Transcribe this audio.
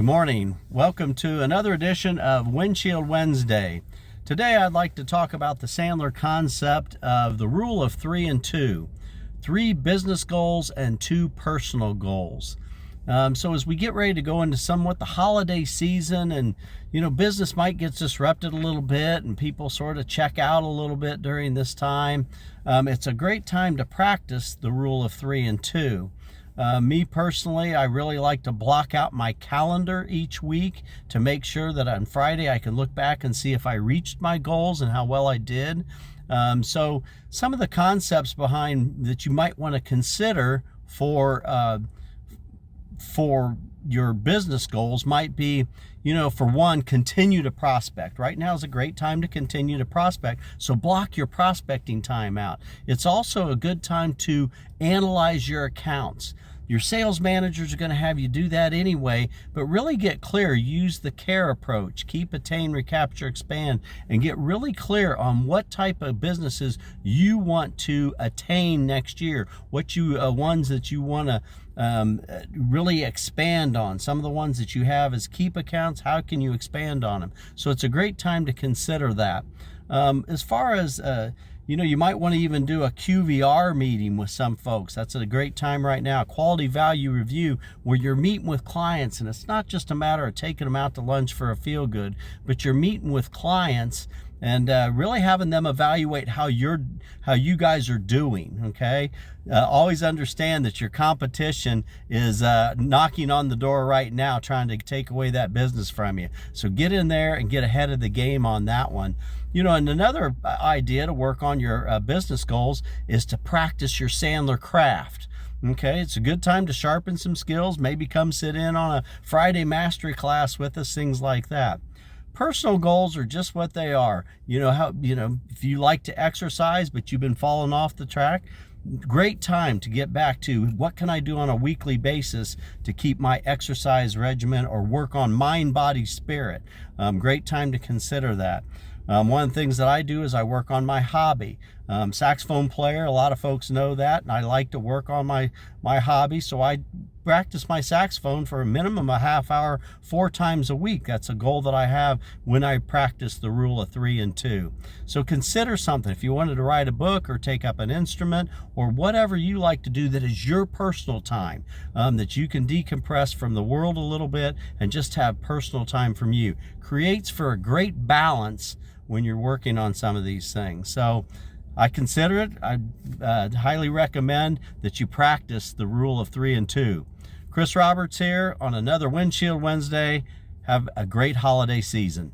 Good morning. Welcome to another edition of Windshield Wednesday. Today I'd like to talk about the Sandler concept of the rule of 3 and 2. 3 business goals and 2 personal goals. So as we get ready to go into somewhat the holiday season, and business might get disrupted a little bit and people sort of check out a little bit during this time, it's a great time to practice the rule of 3 and 2. Me personally, I really like to block out my calendar each week to make sure that on Friday I can look back and see if I reached my goals and how well I did. So some of the concepts behind that you might want to consider for your business goals might be, for one, continue to prospect. Right now is a great time to continue to prospect, so block your prospecting time out. It's also a good time to analyze your accounts. Your sales managers are going to have you do that anyway, but really get clear. Use the KARE approach. Keep, attain, recapture, expand, and get really clear on what type of businesses you want to attain next year. What ones that you want to really expand on. Some of the ones that you have as keep accounts, how can you expand on them? So it's a great time to consider that. As far as you might want to even do a QVR meeting with some folks. That's a great time right now, quality value review, where you're meeting with clients, and it's not just a matter of taking them out to lunch for a feel good, but you're meeting with clients and really having them evaluate how you guys are doing. Okay, always understand that your competition is knocking on the door right now, trying to take away that business from you. So get in there and get ahead of the game on that one. And another idea to work on your business goals is to practice your Sandler Craft. Okay, it's a good time to sharpen some skills. Maybe come sit in on a Friday mastery class with us, things like that. Personal goals are just what they are. If you like to exercise but you've been falling off the track, great time to get back to what can I do on a weekly basis to keep my exercise regimen or work on mind, body, spirit. Great time to consider that. One of the things that I do is I work on my hobby. Saxophone player, a lot of folks know that, and I like to work on my hobby, so I practice my saxophone for a minimum of a half hour 4 times a week. That's a goal that I have when I practice the rule of 3 and 2. So consider something. If you wanted to write a book or take up an instrument or whatever you like to do that is your personal time, that you can decompress from the world a little bit and just have personal time from you, creates for a great balance when you're working on some of these things. So I consider it. I highly recommend that you practice the rule of 3 and 2. Chris Roberts here on another Windshield Wednesday. Have a great holiday season.